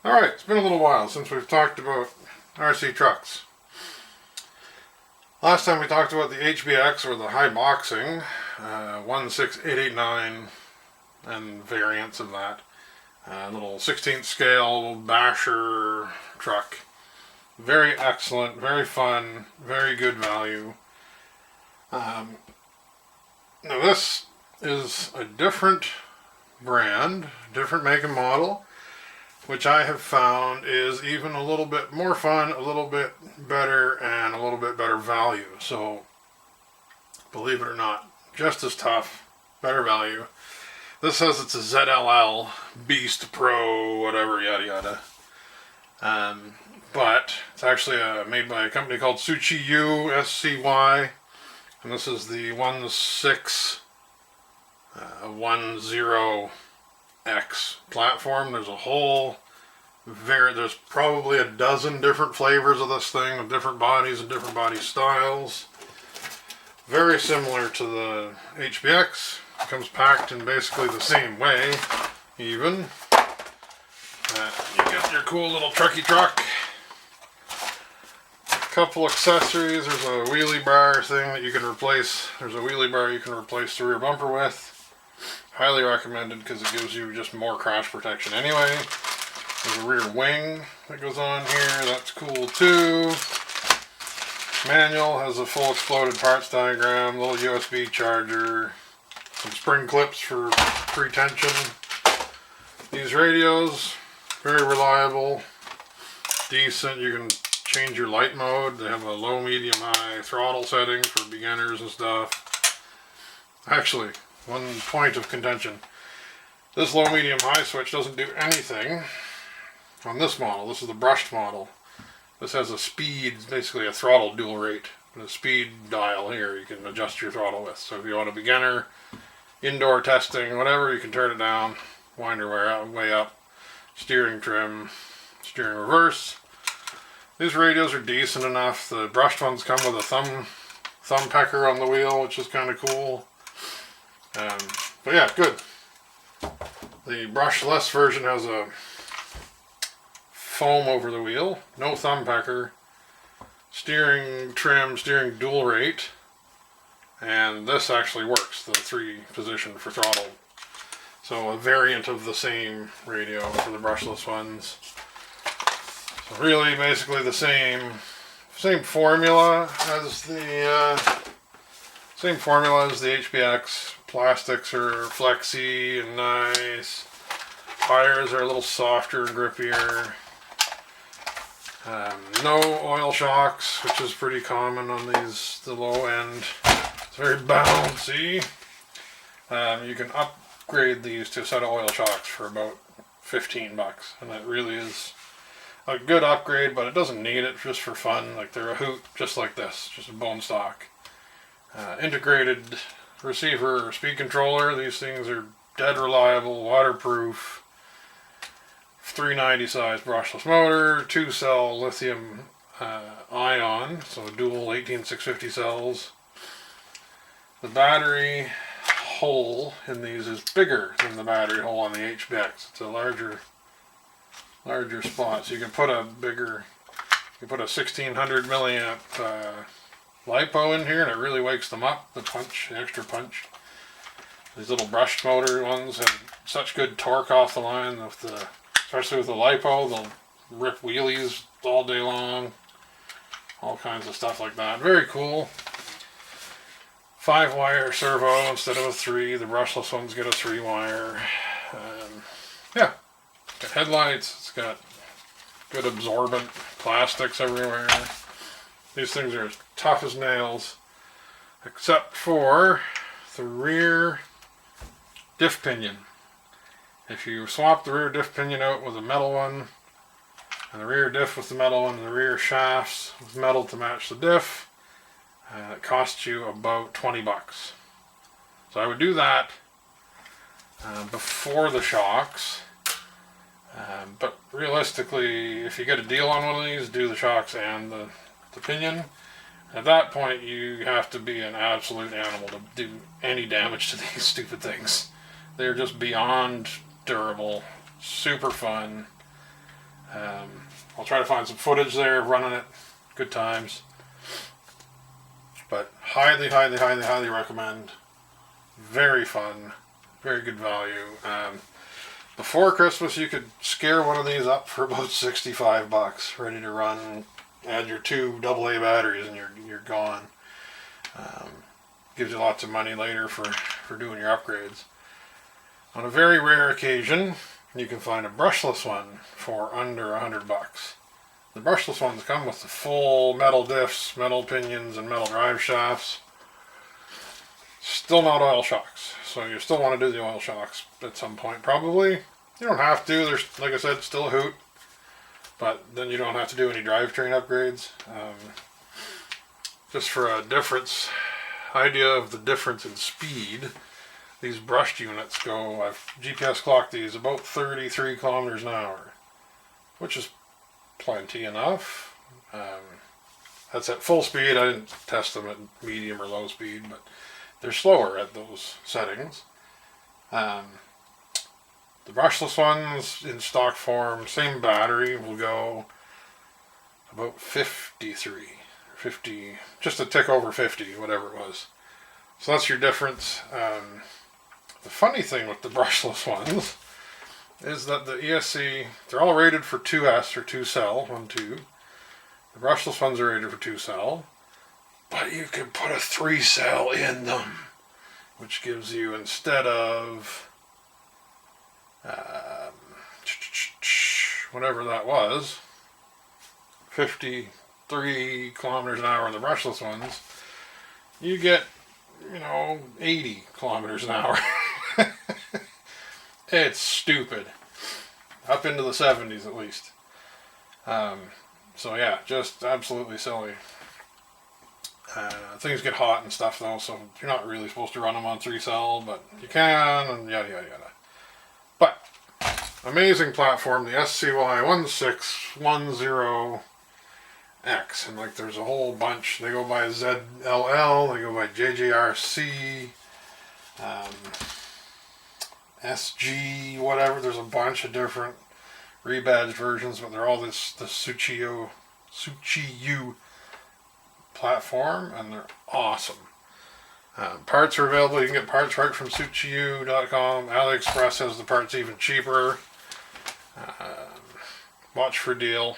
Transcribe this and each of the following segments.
Alright, it's been a little while since we've talked about RC trucks. Last time we talked about the HBX, or the high boxing, 16889 and variants of that. Little 16th scale basher truck. Very excellent, very fun, very good value. Now this is a different brand, different make and model, which I have found is even a little bit more fun, a little bit better, and a little bit better value. So, believe it or not, just as tough, better value. This says it's a ZLL, Beast Pro, whatever, yada yada. But it's actually made by a company called SCY, SCY, and this is the 1610X platform. There's a whole there's probably a dozen different flavors of this thing with different bodies and different body styles. Very similar to the HBX. It comes packed in basically the same way, even. You get your cool little trucky truck. A couple accessories. There's a wheelie bar thing that you can replace. There's a wheelie bar you can replace the rear bumper with. Highly recommended because it gives you just more crash protection anyway. There's a rear wing that goes on here. That's cool too. Manual has a full exploded parts diagram, little USB charger, some spring clips for pre-tension. These radios, very reliable, decent. You can change your light mode. They have a low, medium, high throttle setting for beginners and stuff. Actually, one point of contention. This low, medium, high switch doesn't do anything on this model. This is the brushed model. This has a speed, basically a throttle dual rate. And a speed dial here you can adjust your throttle with. So if you want a beginner, indoor testing, whatever, you can turn it down, wind your way up. Steering trim, steering reverse. These radios are decent enough. The brushed ones come with a thumb pecker on the wheel, which is kind of cool. But yeah, good. The brushless version has a foam over the wheel, no thumb pecker, steering trim, steering dual rate, and this actually works, the 3-position for throttle. So a variant of the same radio for the brushless ones. So really basically the same formula as the HBX. Plastics are flexy and nice. Tires are a little softer and grippier. No oil shocks, which is pretty common on these, the low end. It's very bouncy. You can upgrade these to a set of oil shocks for about $15, and it really is a good upgrade, but it doesn't need it just for fun. Like, they're a hoot, just like this, just a bone stock. Integrated receiver or speed controller. These things are dead reliable, waterproof. 390 size brushless motor, 2-cell lithium ion, so dual 18650 cells. The battery hole in these is bigger than the battery hole on the HBX. It's a larger spot, so you can put a 1600 milliamp LiPo in here, and it really wakes them up. The extra punch. These little brushed motor ones have such good torque off the line, especially with the LiPo. They'll rip wheelies all day long. All kinds of stuff like that. Very cool. 5-wire servo instead of a 3. The brushless ones get a 3-wire. Yeah. Got headlights. It's got good absorbent plastics everywhere. These things are as tough as nails, except for the rear diff pinion. If you swap the rear diff pinion out with a metal one, and the rear diff with the metal one, and the rear shafts with metal to match the diff, it costs you about $20. So I would do that before the shocks. But realistically, if you get a deal on one of these, do the shocks and the pinion. At that point, you have to be an absolute animal to do any damage to these stupid things. They're just beyond durable, super fun. I'll try to find some footage there of running it. Good times. But highly, highly, highly, highly recommend. Very fun. Very good value. Before Christmas, you could scare one of these up for about $65, ready to run. Add your 2 AA batteries and you're gone. Gives you lots of money later for doing your upgrades. On a very rare occasion, you can find a brushless one for under $100. The brushless ones come with the full metal diffs, metal pinions, and metal drive shafts. Still not oil shocks, so you still want to do the oil shocks at some point, probably. You don't have to. There's, like I said, still a hoot, but then you don't have to do any drivetrain upgrades. Just for a idea of the difference in speed, these brushed units go, I've GPS clocked these, about 33 kilometers an hour, which is plenty enough. That's at full speed. I didn't test them at medium or low speed, but they're slower at those settings. The brushless ones in stock form, same battery, will go about 50, just a tick over 50, whatever it was. So that's your difference. The funny thing with the brushless ones is that the ESC, they're all rated for 2S or 2 cell, 1, 2. The brushless ones are rated for 2 cell, but you can put a 3 cell in them, which gives you, instead of whatever that was, 53 kilometers an hour on the brushless ones, you get, 80 kilometers an hour. It's stupid. Up into the 70s at least. So yeah, just absolutely silly. Things get hot and stuff though, so you're not really supposed to run them on 3 cell, but you can, and yada yada yada. But amazing platform, the SCY 1610X, and like there's a whole bunch. They go by ZLL, they go by JJRC, SG, whatever. There's a bunch of different rebadged versions, but they're all the SCY platform, and they're awesome. Parts are available. You can get parts right from SCY.com. AliExpress has the parts even cheaper. Watch for a deal.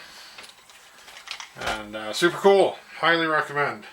And super cool. Highly recommend.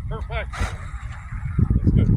Perfect. That's good.